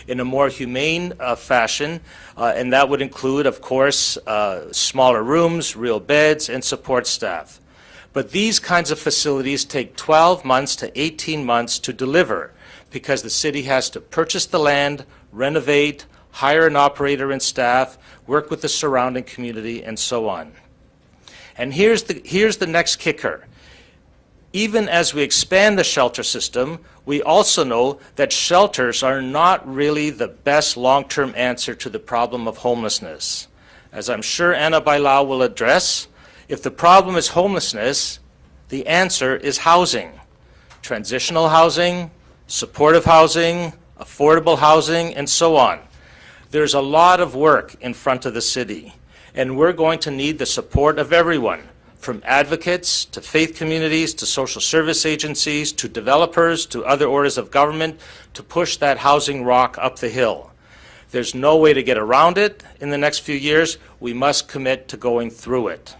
in a more humane fashion, and that would include, of course, smaller rooms, real beds, and support staff. But these kinds of facilities take 12 months to 18 months to deliver because the city has to purchase the land, renovate, hire an operator and staff, work with the surrounding community, and so on. And here's the next kicker. Even as we expand the shelter system, we also know that shelters are not really the best long-term answer to the problem of homelessness. As I'm sure Ana Bailão will address, if the problem is homelessness, the answer is housing. Transitional housing, supportive housing, affordable housing, and so on. There's a lot of work in front of the city, and we're going to need the support of everyone, from advocates to faith communities to social service agencies to developers to other orders of government to push that housing rock up the hill. There's no way to get around it in the next few years. We must commit to going through it.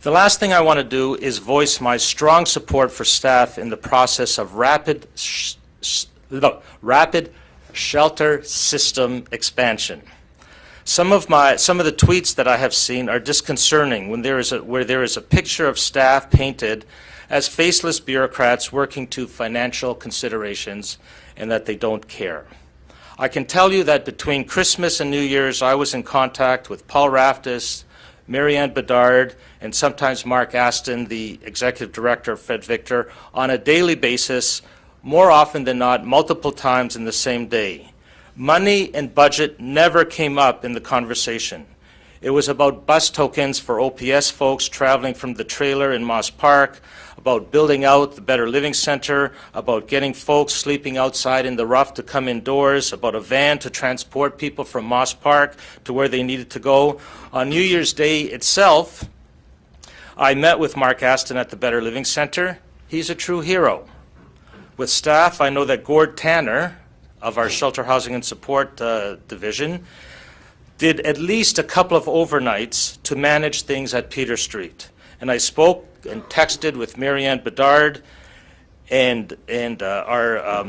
The last thing I want to do is voice my strong support for staff in the process of rapid shelter system expansion. Some of the tweets that I have seen are disconcerting where there is a picture of staff painted as faceless bureaucrats working to financial considerations and that they don't care. I can tell you that between Christmas and New Year's, I was in contact with Paul Raftis, Marianne Bedard, and sometimes Mark Aston, the executive director of Fred Victor, on a daily basis, more often than not, multiple times in the same day. Money and budget never came up in the conversation. It was about bus tokens for OPS folks traveling from the trailer in Moss Park, about building out the Better Living Center, about getting folks sleeping outside in the rough to come indoors, about a van to transport people from Moss Park to where they needed to go. On New Year's Day itself, I met with Mark Aston at the Better Living Center. He's a true hero. With staff, I know that Gord Tanner of our Shelter Housing and Support Division did at least a couple of overnights to manage things at Peter Street. And I spoke and texted with Marianne Bedard and our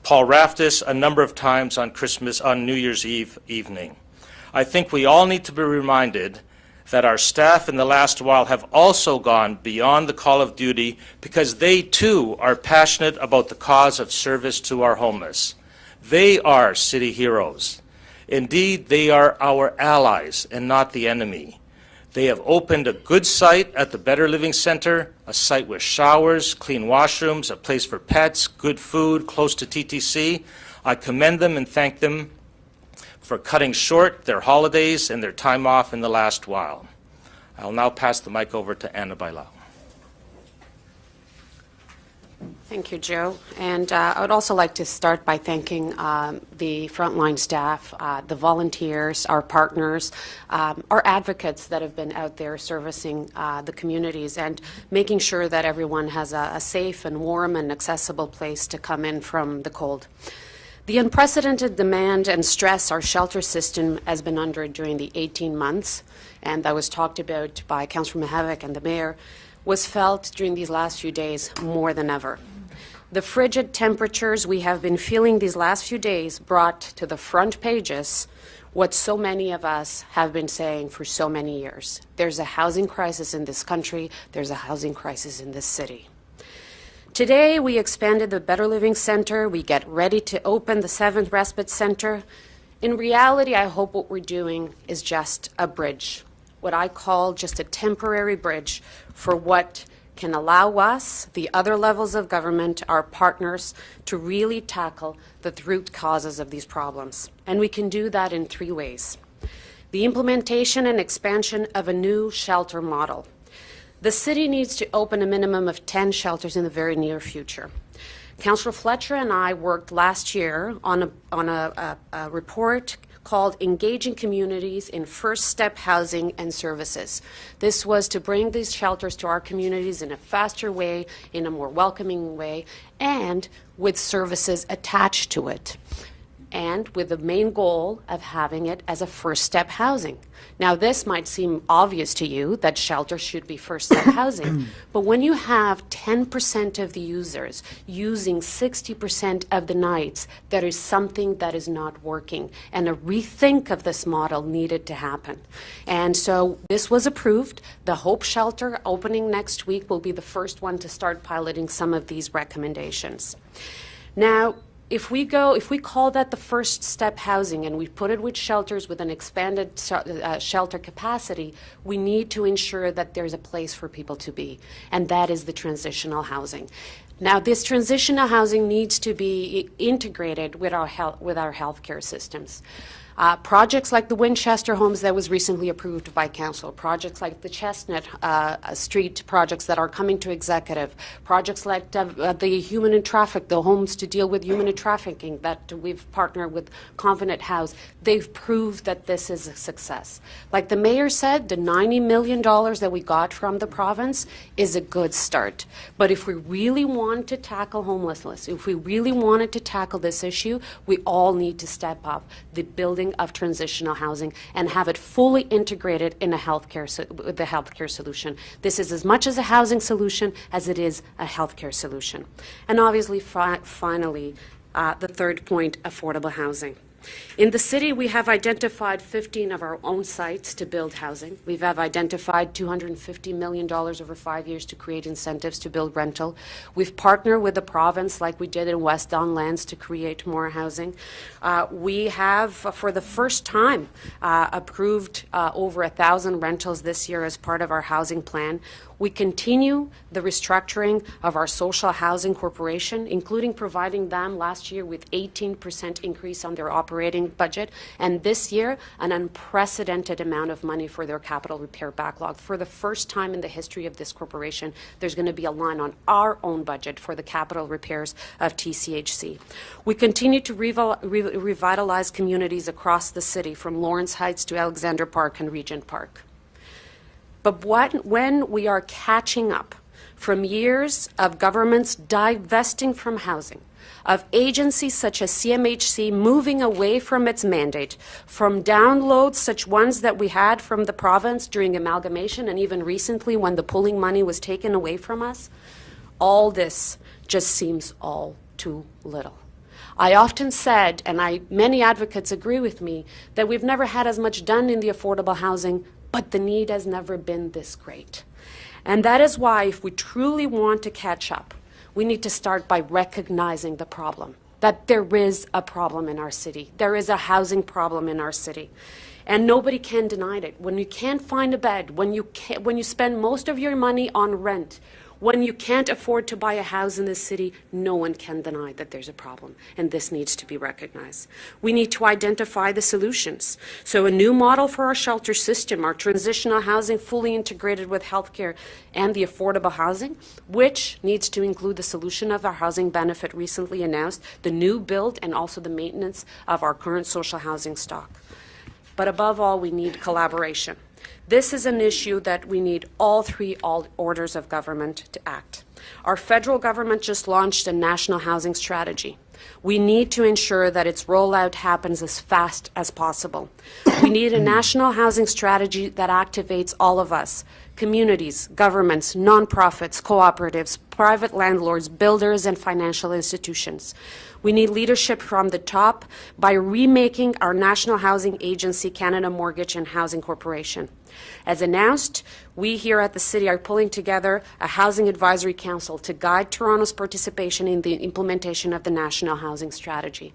Paul Raftis a number of times on New Year's Eve evening. I think we all need to be reminded that our staff in the last while have also gone beyond the call of duty because they too are passionate about the cause of service to our homeless. They are city heroes. Indeed, they are our allies and not the enemy. They have opened a good site at the Better Living Center, a site with showers, clean washrooms, a place for pets, good food, close to TTC. I commend them and thank them for cutting short their holidays and their time off in the last while. I'll now pass the mic over to Ana Bailão. Thank you, Joe. And I would also like to start by thanking the frontline staff, the volunteers, our partners, our advocates that have been out there servicing the communities and making sure that everyone has a safe and warm and accessible place to come in from the cold. The unprecedented demand and stress our shelter system has been under during the 18 months, and that was talked about by Councillor Mihevc and the Mayor, was felt during these last few days more than ever. The frigid temperatures we have been feeling these last few days brought to the front pages what so many of us have been saying for so many years. There's a housing crisis in this country. There's a housing crisis in this city. Today, we expanded the Better Living Center. We get ready to open the 7th Respite Center. In reality, I hope what we're doing is just a bridge, what I call just a temporary bridge for what can allow us, the other levels of government, our partners, to really tackle the root causes of these problems. And we can do that in 3 ways. The implementation and expansion of a new shelter model. The city needs to open a minimum of 10 shelters in the very near future. Councillor Fletcher and I worked last year on a report called Engaging Communities in First Step Housing and Services. This was to bring these shelters to our communities in a faster way, in a more welcoming way, and with services attached to it. and with the main goal of having it as a first step housing. Now, this might seem obvious to you that shelter should be first step housing, but when you have 10% of the users using 60% of the nights, there is something that is not working, and a rethink of this model needed to happen. And so this was approved. The Hope Shelter, opening next week, will be the first one to start piloting some of these recommendations. Now, if we call that the first step housing and we put it with shelters with an expanded shelter capacity, we need to ensure that there's a place for people to be, and that is the transitional housing. Now, this transitional housing needs to be integrated with our healthcare systems. Projects like the Winchester homes that was recently approved by council, projects like the Chestnut Street projects that are coming to executive, projects like the human and traffic, the homes to deal with human and trafficking that we've partnered with Confident House, they've proved that this is a success. Like the mayor said, the $90 million that we got from the province is a good start. But if we really want to tackle homelessness, if we really wanted to tackle this issue, we all need to step up the building of transitional housing and have it fully integrated in the healthcare solution. This is as much as a housing solution as it is a healthcare solution. And obviously, finally, the third point, affordable housing. In the city, we have identified 15 of our own sites to build housing. We have identified $250 million over 5 years to create incentives to build rental. We've partnered with the province, like we did in West Don Lands, to create more housing. We have, for the first time, approved over 1,000 rentals this year as part of our housing plan. We continue the restructuring of our social housing corporation, including providing them last year with 18% increase on their operating budget, and this year an unprecedented amount of money for their capital repair backlog. For the first time in the history of this corporation, there's going to be a line on our own budget for the capital repairs of TCHC. We continue to revitalize communities across the city, from Lawrence Heights to Alexander Park and Regent Park. But when we are catching up from years of governments divesting from housing, of agencies such as CMHC moving away from its mandate, from downloads such ones that we had from the province during amalgamation and even recently when the pooling money was taken away from us, all this just seems all too little. I often said, and many advocates agree with me, that we've never had as much done in the affordable housing, but the need has never been this great. And that is why, if we truly want to catch up, we need to start by recognizing the problem, that there is a problem in our city. There is a housing problem in our city. And nobody can deny it. When you can't find a bed, when you spend most of your money on rent, when you can't afford to buy a house in this city, no one can deny that there's a problem, and this needs to be recognized. We need to identify the solutions. So a new model for our shelter system, our transitional housing fully integrated with healthcare and the affordable housing, which needs to include the solution of our housing benefit recently announced, the new build, and also the maintenance of our current social housing stock. But above all, we need collaboration. This is an issue that we need all three orders of government to act. Our federal government just launched a national housing strategy. We need to ensure that its rollout happens as fast as possible. We need a national housing strategy that activates all of us, communities, governments, nonprofits, cooperatives, private landlords, builders, and financial institutions. We need leadership from the top by remaking our National Housing Agency, Canada Mortgage and Housing Corporation. As announced, we here at the City are pulling together a Housing Advisory Council to guide Toronto's participation in the implementation of the National Housing Strategy.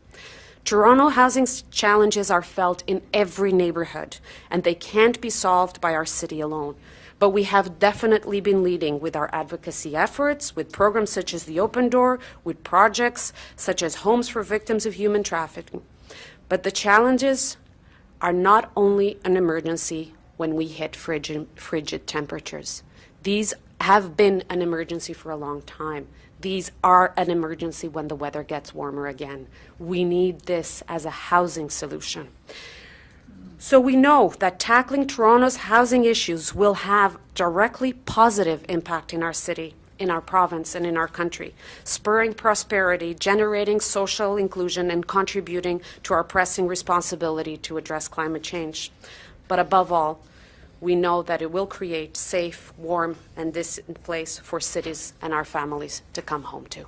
Toronto housing challenges are felt in every neighbourhood, and they can't be solved by our city alone. But we have definitely been leading with our advocacy efforts, with programs such as the Open Door, with projects such as Homes for Victims of Human Trafficking. But the challenges are not only an emergency when we hit frigid temperatures. These have been an emergency for a long time. These are an emergency when the weather gets warmer again. We need this as a housing solution. So we know that tackling Toronto's housing issues will have directly positive impact in our city. in our province and in our country, spurring prosperity, generating social inclusion, and contributing to our pressing responsibility to address climate change. But above all, we know that it will create safe, warm, and decent place for cities and our families to come home to.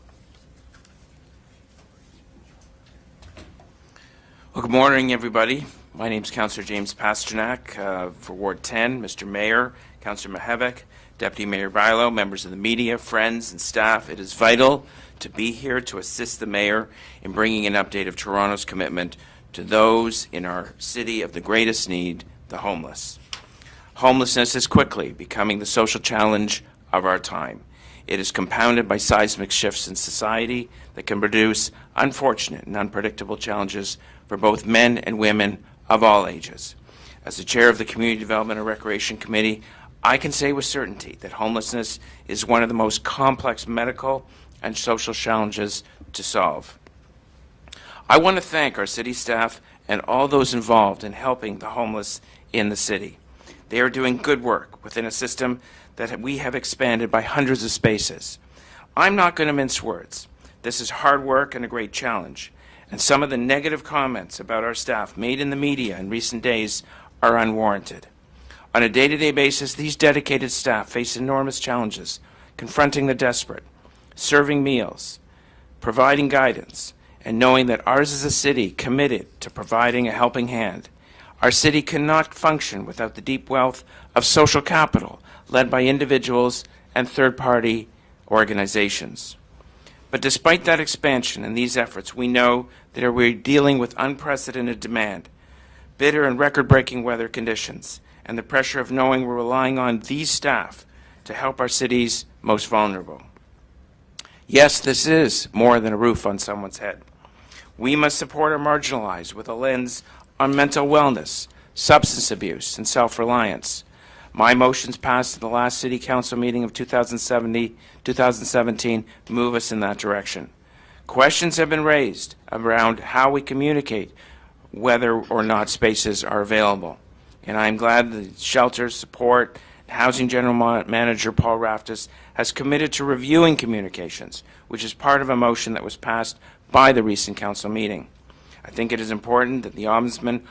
Well, good morning, everybody. My name is Councillor James Pasternak for Ward 10. Mr. Mayor, Councillor Mihevc, Deputy Mayor Bailão, members of the media, friends and staff, it is vital to be here to assist the Mayor in bringing an update of Toronto's commitment to those in our city of the greatest need, the homeless. Homelessness is quickly becoming the social challenge of our time. It is compounded by seismic shifts in society that can produce unfortunate and unpredictable challenges for both men and women of all ages. As the chair of the Community Development and Recreation Committee, I can say with certainty that homelessness is one of the most complex medical and social challenges to solve. I want to thank our city staff and all those involved in helping the homeless in the city. They are doing good work within a system that we have expanded by hundreds of spaces. I'm not going to mince words. This is hard work and a great challenge, and some of the negative comments about our staff made in the media in recent days are unwarranted. On a day-to-day basis, these dedicated staff face enormous challenges, confronting the desperate, serving meals, providing guidance, and knowing that ours is a city committed to providing a helping hand. Our city cannot function without the deep wealth of social capital led by individuals and third-party organizations. But despite that expansion and these efforts, we know that we're dealing with unprecedented demand, bitter and record-breaking weather conditions, and the pressure of knowing we're relying on these staff to help our city's most vulnerable. Yes, this is more than a roof on someone's head. We must support our marginalized with a lens on mental wellness, substance abuse, and self-reliance. My motions passed at the last City Council meeting of 2017 move us in that direction. Questions have been raised around how we communicate whether or not spaces are available. And I'm glad the Shelter Support Housing General Manager Paul Raftis has committed to reviewing communications, which is part of a motion that was passed by the recent Council meeting. I think it is important that the Ombudsman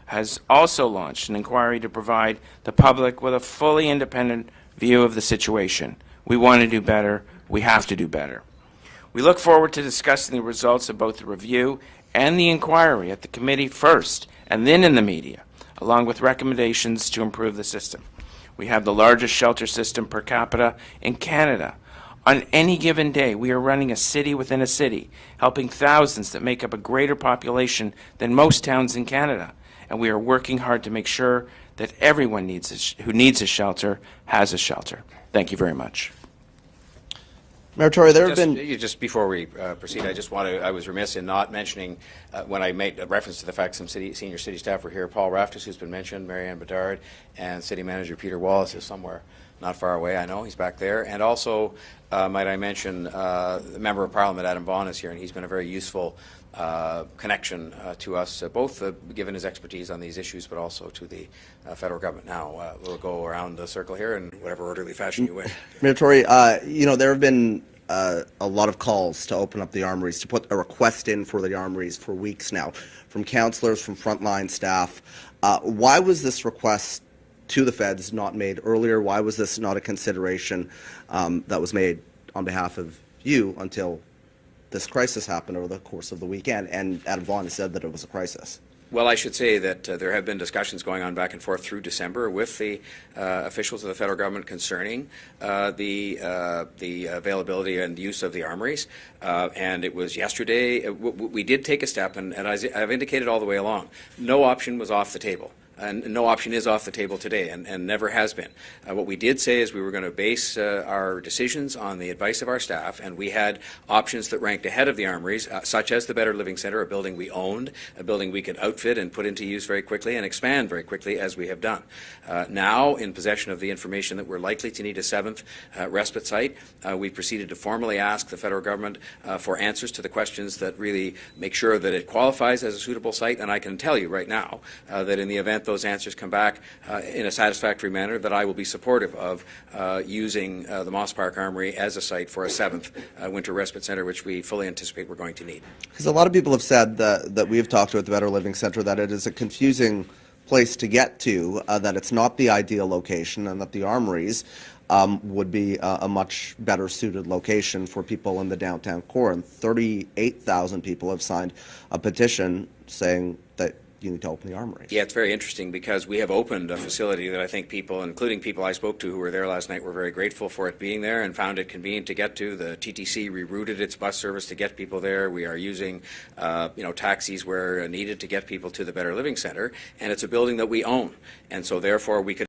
has also launched an inquiry to provide the public with a fully independent view of the situation. We want to do better. We have to do better. We look forward to discussing the results of both the review and the inquiry at the committee first and then in the media, along with recommendations to improve the system. We have the largest shelter system per capita in Canada. On any given day, we are running a city within a city, helping thousands that make up a greater population than most towns in Canada. And we are working hard to make sure that everyone who needs a shelter has a shelter. Thank you very much. Mayor Tory, there have been... Just before we proceed, I was remiss in not mentioning, when I made a reference to the fact some senior city staff were here, Paul Raftis, who's been mentioned, Marianne Bedard, and City Manager Peter Wallace is somewhere not far away, I know, he's back there. And also, might I mention, the Member of Parliament, Adam Vaughan, is here, and he's been a very useful connection to us, both given his expertise on these issues, but also to the federal government. Now, we'll go around the circle here in whatever orderly fashion you wish. Mayor Tory, you know, there have been a lot of calls to open up the armories, to put a request in for the armories for weeks now, from councillors, from frontline staff. Why was this request to the feds not made earlier? Why was this not a consideration that was made on behalf of you until this crisis happened over the course of the weekend? And Adam Vaughan said that it was a crisis. Well, I should say that there have been discussions going on back and forth through December with the officials of the federal government concerning the availability and use of the armories. And it was yesterday, we did take a step, and as I've indicated all the way along, no option was off the table. And no option is off the table today, and never has been. What we did say is we were going to base our decisions on the advice of our staff, and we had options that ranked ahead of the armories, such as the Better Living Centre, a building we owned, a building we could outfit and put into use very quickly and expand very quickly, as we have done. Now, in possession of the information that we're likely to need a seventh respite site, we proceeded to formally ask the federal government for answers to the questions that really make sure that it qualifies as a suitable site. And I can tell you right now that in the event extent those answers come back in a satisfactory manner, that I will be supportive of using the Moss Park Armory as a site for a 7th winter respite centre, which we fully anticipate we're going to need. Because a lot of people have said that we have talked to at the Better Living Centre that it is a confusing place to get to, that it's not the ideal location, and that the armories would be a much better suited location for people in the downtown core. And 38,000 people have signed a petition saying that you need to open the armory. Yeah, it's very interesting because we have opened a facility that I think people, including people I spoke to who were there last night, were very grateful for it being there and found it convenient to get to. The TTC rerouted its bus service to get people there. We are using, taxis where needed to get people to the Better Living Centre, and it's a building that we own, and so therefore we could